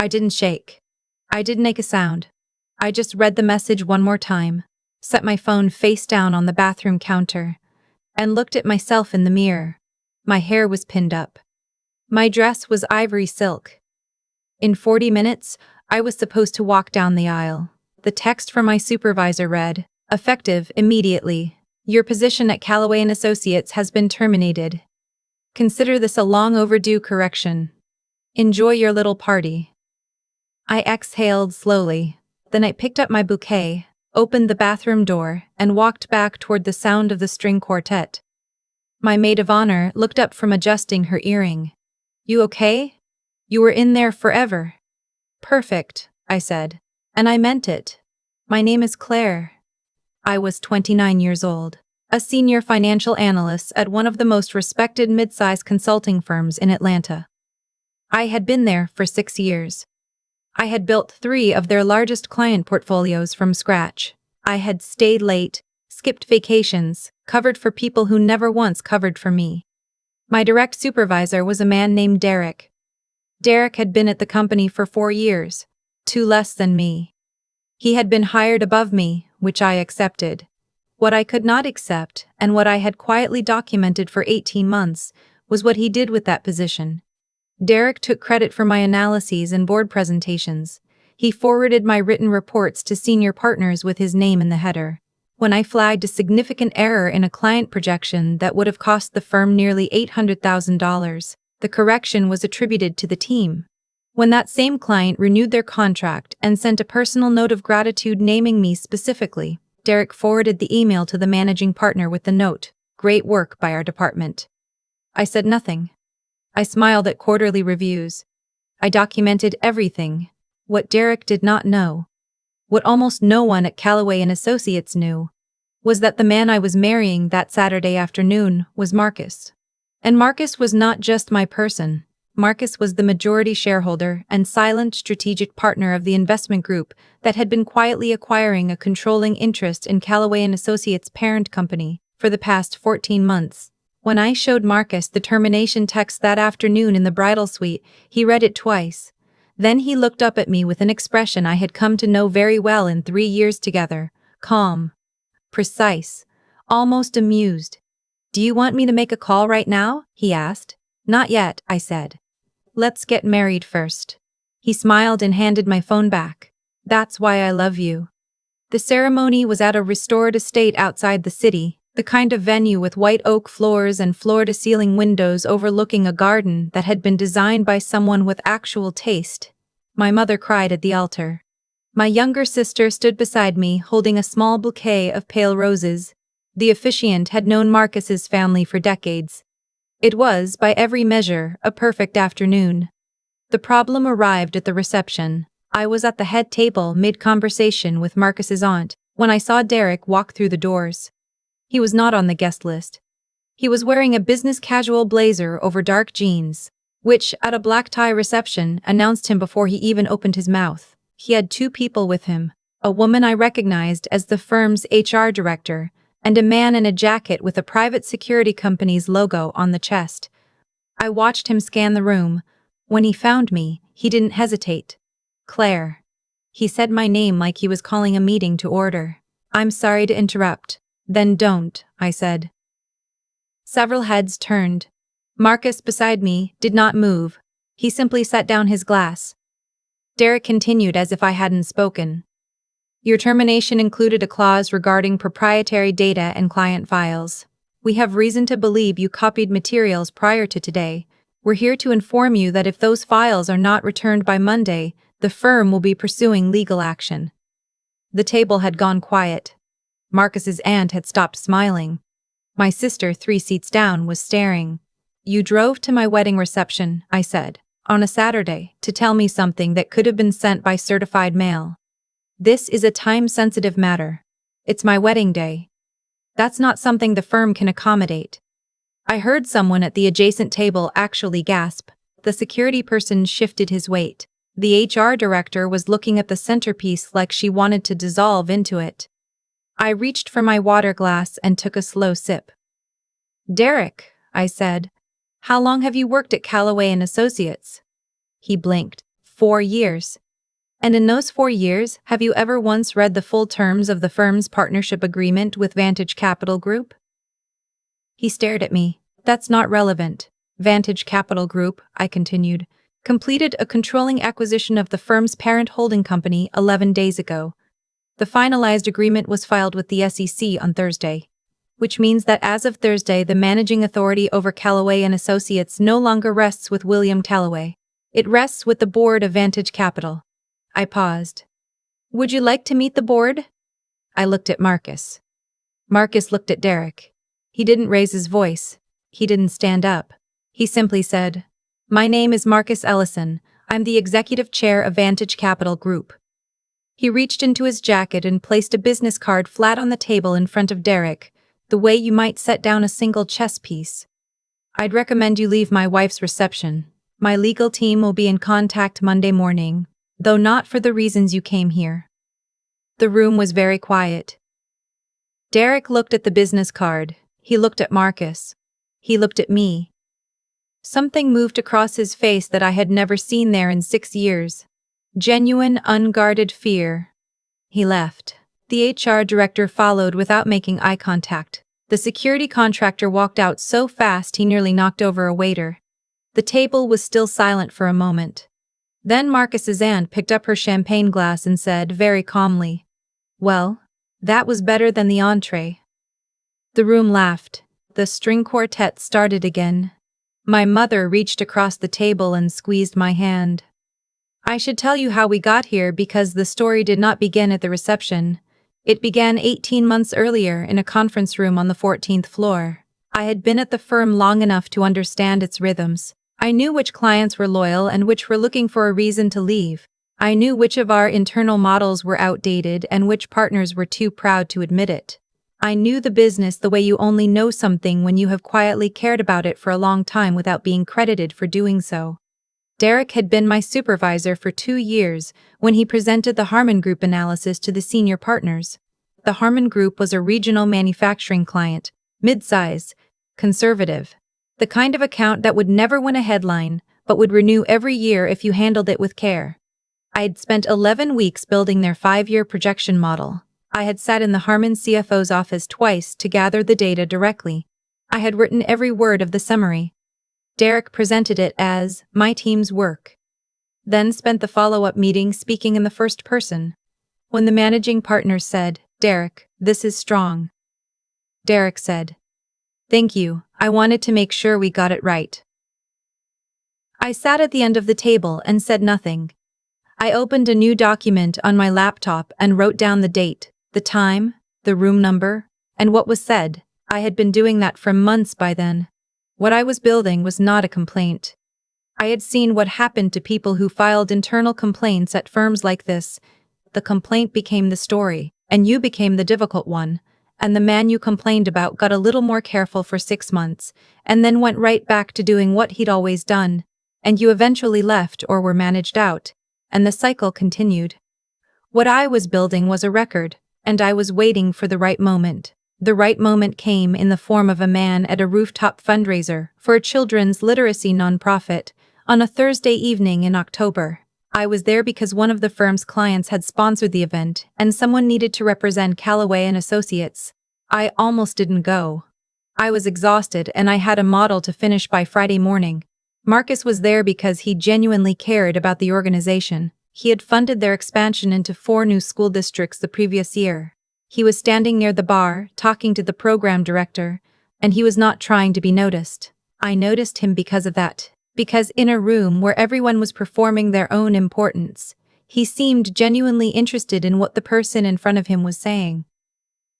I didn't shake. I didn't make a sound. I just read the message one more time, set my phone face down on the bathroom counter, and looked at myself in the mirror. My hair was pinned up. My dress was ivory silk. In 40 minutes, I was supposed to walk down the aisle. The text from my supervisor read, "Effective immediately. Your position at Callaway & Associates has been terminated. Consider this a long overdue correction. Enjoy your little party." I exhaled slowly. Then I picked up my bouquet, opened the bathroom door, and walked back toward the sound of the string quartet. My maid of honor looked up from adjusting her earring. "You okay? You were in there forever." "Perfect," I said. And I meant it. "My name is Claire." I was 29 years old, a senior financial analyst at one of the most respected mid-size consulting firms in Atlanta. I had been there for 6 years. I had built 3 of their largest client portfolios from scratch. I had stayed late, skipped vacations, covered for people who never once covered for me. My direct supervisor was a man named Derek. Derek had been at the company for 4 years, 2 less than me. He had been hired above me, which I accepted. What I could not accept, and what I had quietly documented for 18 months, was what he did with that position. Derek took credit for my analyses and board presentations. He forwarded my written reports to senior partners with his name in the header. When I flagged a significant error in a client projection that would have cost the firm nearly $800,000, the correction was attributed to the team. When that same client renewed their contract and sent a personal note of gratitude naming me specifically, Derek forwarded the email to the managing partner with the note, "Great work by our department." I said nothing. I smiled at quarterly reviews. I documented everything. What Derek did not know, what almost no one at Callaway & Associates knew, was that the man I was marrying that Saturday afternoon was Marcus. And Marcus was not just my person. Marcus was the majority shareholder and silent strategic partner of the investment group that had been quietly acquiring a controlling interest in Callaway & Associates' parent company for the past 14 months. When I showed Marcus the termination text that afternoon in the bridal suite, he read it twice. Then he looked up at me with an expression I had come to know very well in 3 years together, calm, precise, almost amused. "Do you want me to make a call right now?" he asked. "Not yet," I said. "Let's get married first." He smiled and handed my phone back. "That's why I love you." The ceremony was at a restored estate outside the city, the kind of venue with white oak floors and floor-to-ceiling windows overlooking a garden that had been designed by someone with actual taste. My mother cried at the altar. My younger sister stood beside me holding a small bouquet of pale roses. The officiant had known Marcus's family for decades. It was, by every measure, a perfect afternoon. The problem arrived at the reception. I was at the head table mid-conversation with Marcus's aunt when I saw Derek walk through the doors. He was not on the guest list. He was wearing a business-casual blazer over dark jeans, which, at a black-tie reception, announced him before he even opened his mouth. He had 2 people with him, a woman I recognized as the firm's HR director, and a man in a jacket with a private security company's logo on the chest. I watched him scan the room. When he found me, he didn't hesitate. "Claire." He said my name like he was calling a meeting to order. "I'm sorry to interrupt." "Then don't," I said. Several heads turned. Marcus, beside me, did not move. He simply set down his glass. Derek continued as if I hadn't spoken. "Your termination included a clause regarding proprietary data and client files. We have reason to believe you copied materials prior to today. We're here to inform you that if those files are not returned by Monday, the firm will be pursuing legal action." The table had gone quiet. Marcus's aunt had stopped smiling. My sister, 3 seats down, was staring. "You drove to my wedding reception," I said, "on a Saturday, to tell me something that could have been sent by certified mail. This is a time-sensitive matter. It's my wedding day. That's not something the firm can accommodate." I heard someone at the adjacent table actually gasp. The security person shifted his weight. The HR director was looking at the centerpiece like she wanted to dissolve into it. I reached for my water glass and took a slow sip. "Derek," I said, "how long have you worked at Callaway & Associates?" He blinked. 4 years. And in those 4 years, have you ever once read the full terms of the firm's partnership agreement with Vantage Capital Group? He stared at me. That's not relevant. Vantage Capital Group, I continued, completed a controlling acquisition of the firm's parent holding company 11 days ago. The finalized agreement was filed with the SEC on Thursday, which means that as of Thursday, the managing authority over Callaway and Associates no longer rests with William Callaway. It rests with the board of Vantage Capital. I paused. Would you like to meet the board? I looked at Marcus. Marcus looked at Derek. He didn't raise his voice. He didn't stand up. He simply said, My name is Marcus Ellison. I'm the executive chair of Vantage Capital Group. He reached into his jacket and placed a business card flat on the table in front of Derek, the way you might set down a single chess piece. I'd recommend you leave my wife's reception. My legal team will be in contact Monday morning, though not for the reasons you came here. The room was very quiet. Derek looked at the business card. He looked at Marcus. He looked at me. Something moved across his face that I had never seen there in 6 years. Genuine, unguarded fear. He left. The HR director followed without making eye contact. The security contractor walked out so fast he nearly knocked over a waiter. The table was still silent for a moment. Then Marcus's aunt picked up her champagne glass and said very calmly, Well, that was better than the entree. The room laughed. The string quartet started again. My mother reached across the table and squeezed my hand. I should tell you how we got here because the story did not begin at the reception. It began 18 months earlier in a conference room on the 14th floor. I had been at the firm long enough to understand its rhythms. I knew which clients were loyal and which were looking for a reason to leave. I knew which of our internal models were outdated and which partners were too proud to admit it. I knew the business the way you only know something when you have quietly cared about it for a long time without being credited for doing so. Derek had been my supervisor for 2 years when he presented the Harmon Group analysis to the senior partners. The Harmon Group was a regional manufacturing client, mid-size, conservative. The kind of account that would never win a headline, but would renew every year if you handled it with care. I had spent 11 weeks building their 5-year projection model. I had sat in the Harmon CFO's office twice to gather the data directly. I had written every word of the summary. Derek presented it as my team's work. Then spent the follow-up meeting speaking in the first person. When the managing partner said, Derek, this is strong. Derek said, Thank you, I wanted to make sure we got it right. I sat at the end of the table and said nothing. I opened a new document on my laptop and wrote down the date, the time, the room number, and what was said. I had been doing that for months by then. What I was building was not a complaint. I had seen what happened to people who filed internal complaints at firms like this. The complaint became the story, and you became the difficult one. And the man you complained about got a little more careful for 6 months, and then went right back to doing what he'd always done. And you eventually left or were managed out, and the cycle continued. What I was building was a record, and I was waiting for the right moment. The right moment came in the form of a man at a rooftop fundraiser for a children's literacy nonprofit on a Thursday evening in October. I was there because one of the firm's clients had sponsored the event and someone needed to represent Callaway and Associates. I almost didn't go. I was exhausted and I had a model to finish by Friday morning. Marcus was there because he genuinely cared about the organization. He had funded their expansion into 4 new school districts the previous year. He was standing near the bar, talking to the program director, and he was not trying to be noticed. I noticed him because of that. Because in a room where everyone was performing their own importance, he seemed genuinely interested in what the person in front of him was saying.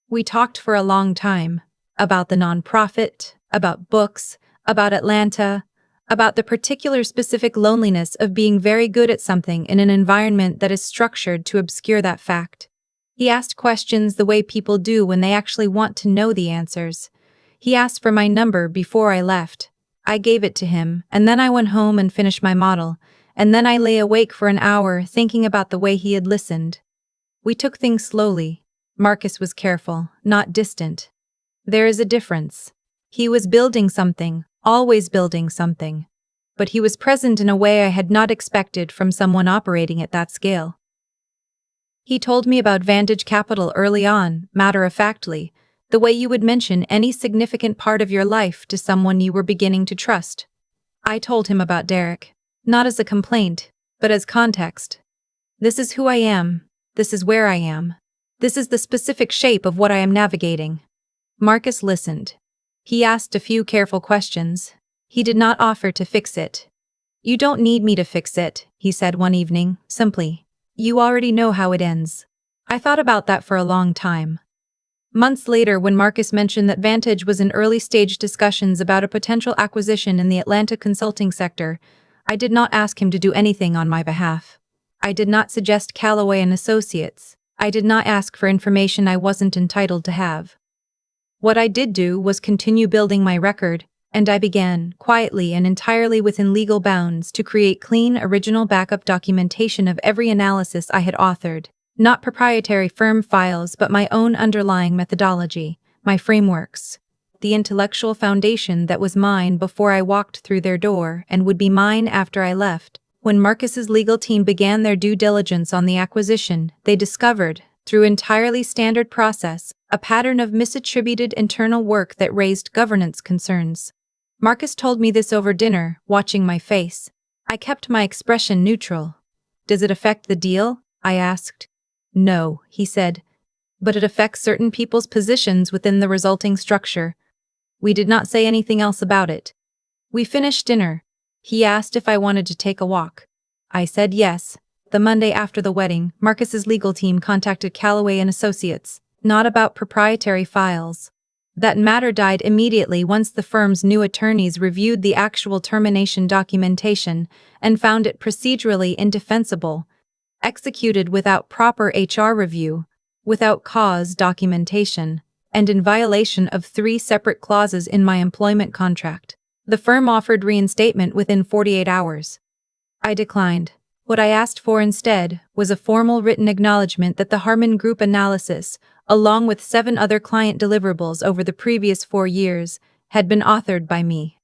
We talked for a long time, about the nonprofit, about books, about Atlanta, about the particular specific loneliness of being very good at something in an environment that is structured to obscure that fact. He asked questions the way people do when they actually want to know the answers. He asked for my number before I left. I gave it to him, and then I went home and finished my model, and then I lay awake for an hour thinking about the way he had listened. We took things slowly. Marcus was careful, not distant. There is a difference. He was building something, always building something. but he was present in a way I had not expected from someone operating at that scale. He told me about Vantage Capital early on, matter-of-factly, the way you would mention any significant part of your life to someone you were beginning to trust. I told him about Derek, not as a complaint, but as context. This is who I am. This is where I am. This is the specific shape of what I am navigating. Marcus listened. He asked a few careful questions. He did not offer to fix it. You don't need me to fix it, he said one evening, simply. You already know how it ends. I thought about that for a long time. Months later, when Marcus mentioned that Vantage was in early-stage discussions about a potential acquisition in the Atlanta consulting sector, I did not ask him to do anything on my behalf. I did not suggest Callaway and Associates. I did not ask for information I wasn't entitled to have. What I did do was continue building my record, and I began, quietly and entirely within legal bounds, to create clean, original backup documentation of every analysis I had authored. Not proprietary firm files, but my own underlying methodology, my frameworks, the intellectual foundation that was mine before I walked through their door and would be mine after I left. When Marcus's legal team began their due diligence on the acquisition, they discovered, through entirely standard process, a pattern of misattributed internal work that raised governance concerns. Marcus told me this over dinner, watching my face. I kept my expression neutral. Does it affect the deal? I asked. No, he said, but it affects certain people's positions within the resulting structure. We did not say anything else about it. We finished dinner. He asked if I wanted to take a walk. I said yes. The Monday after the wedding, Marcus's legal team contacted Callaway and Associates, not about proprietary files. That matter died immediately once the firm's new attorneys reviewed the actual termination documentation and found it procedurally indefensible, executed without proper HR review, without cause documentation, and in violation of 3 separate clauses in my employment contract. The firm offered reinstatement within 48 hours. I declined. What I asked for instead was a formal written acknowledgement that the Harmon Group analysis, along with 7 other client deliverables over the previous 4 years, had been authored by me.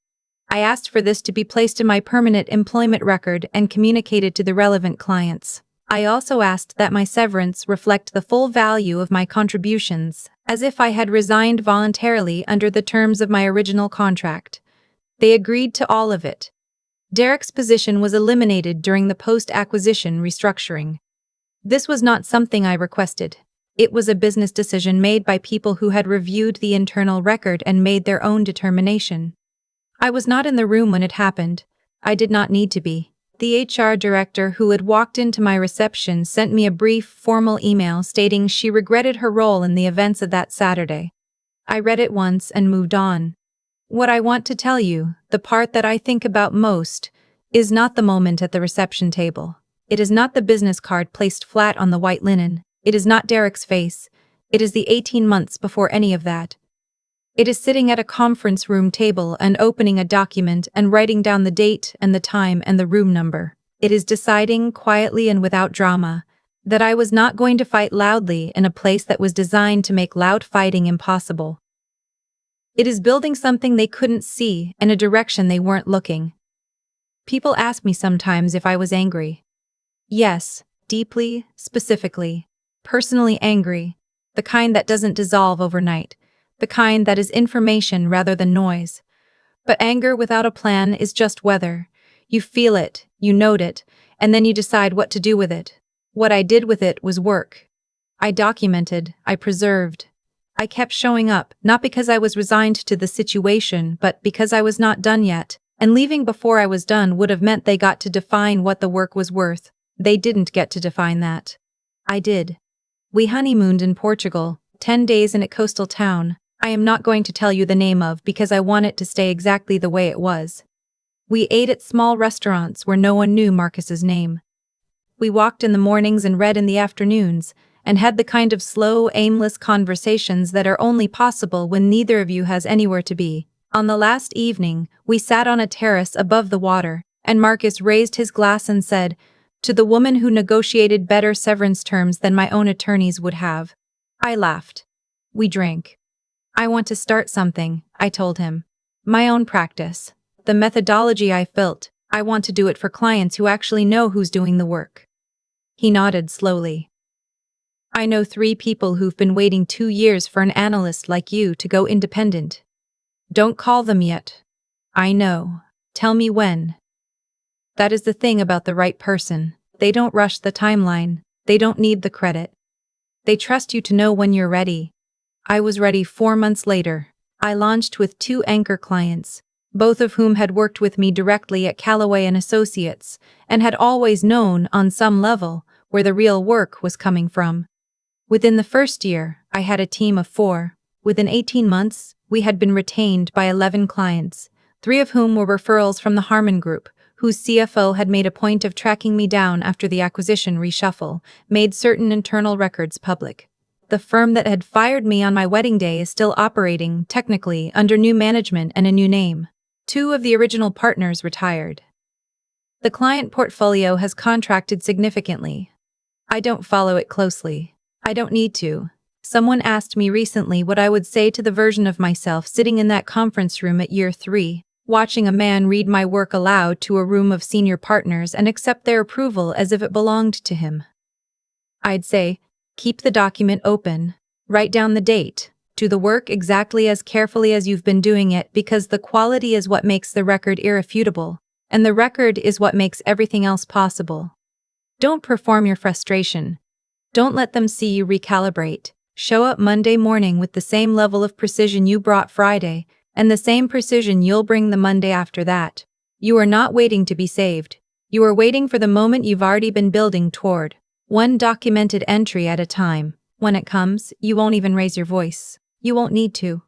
I asked for this to be placed in my permanent employment record and communicated to the relevant clients. I also asked that my severance reflect the full value of my contributions, as if I had resigned voluntarily under the terms of my original contract. They agreed to all of it. Derek's position was eliminated during the post-acquisition restructuring. This was not something I requested. It was a business decision made by people who had reviewed the internal record and made their own determination. I was not in the room when it happened. I did not need to be. The HR director who had walked into my reception sent me a brief, formal email stating she regretted her role in the events of that Saturday. I read it once and moved on. What I want to tell you, the part that I think about most, is not the moment at the reception table. It is not the business card placed flat on the white linen. It is not Derek's face. It is the 18 months before any of that. It is sitting at a conference room table and opening a document and writing down the date and the time and the room number. It is deciding, quietly and without drama, that I was not going to fight loudly in a place that was designed to make loud fighting impossible. It is building something they couldn't see in a direction they weren't looking. People ask me sometimes if I was angry. Yes, deeply, specifically, personally angry, the kind that doesn't dissolve overnight. The kind that is information rather than noise. But anger without a plan is just weather. You feel it, you note it, and then you decide what to do with it. What I did with it was work. I documented, I preserved. I kept showing up, not because I was resigned to the situation, but because I was not done yet, and leaving before I was done would have meant they got to define what the work was worth. They didn't get to define that. I did. We honeymooned in Portugal, 10 days in a coastal town. I am not going to tell you the name of because I want it to stay exactly the way it was. We ate at small restaurants where no one knew Marcus's name. We walked in the mornings and read in the afternoons, and had the kind of slow, aimless conversations that are only possible when neither of you has anywhere to be. On the last evening, we sat on a terrace above the water, and Marcus raised his glass and said, "To the woman who negotiated better severance terms than my own attorneys would have." I laughed. We drank. "I want to start something," I told him. "My own practice. The methodology I've built. I want to do it for clients who actually know who's doing the work. He nodded slowly. I know 3 people who've been waiting 2 years for an analyst like you to go independent. Don't call them yet. I know. Tell me when. That is the thing about the right person. They don't rush the timeline. They don't need the credit. They trust you to know when you're ready. I was ready 4 months later. I launched with 2 anchor clients, both of whom had worked with me directly at Callaway and Associates, and had always known, on some level, where the real work was coming from. Within the first year, I had a team of 4. Within 18 months, we had been retained by 11 clients, 3 of whom were referrals from the Harmon Group, whose CFO had made a point of tracking me down after the acquisition reshuffle made certain internal records public. The firm that had fired me on my wedding day is still operating, technically, under new management and a new name. 2 of the original partners retired. The client portfolio has contracted significantly. I don't follow it closely. I don't need to. Someone asked me recently what I would say to the version of myself sitting in that conference room at year 3, watching a man read my work aloud to a room of senior partners and accept their approval as if it belonged to him. I'd say, keep the document open, write down the date, do the work exactly as carefully as you've been doing it because the quality is what makes the record irrefutable, and the record is what makes everything else possible. Don't perform your frustration. Don't let them see you recalibrate. Show up Monday morning with the same level of precision you brought Friday, and the same precision you'll bring the Monday after that. You are not waiting to be saved. You are waiting for the moment you've already been building toward. One documented entry at a time. When it comes, you won't even raise your voice. You won't need to.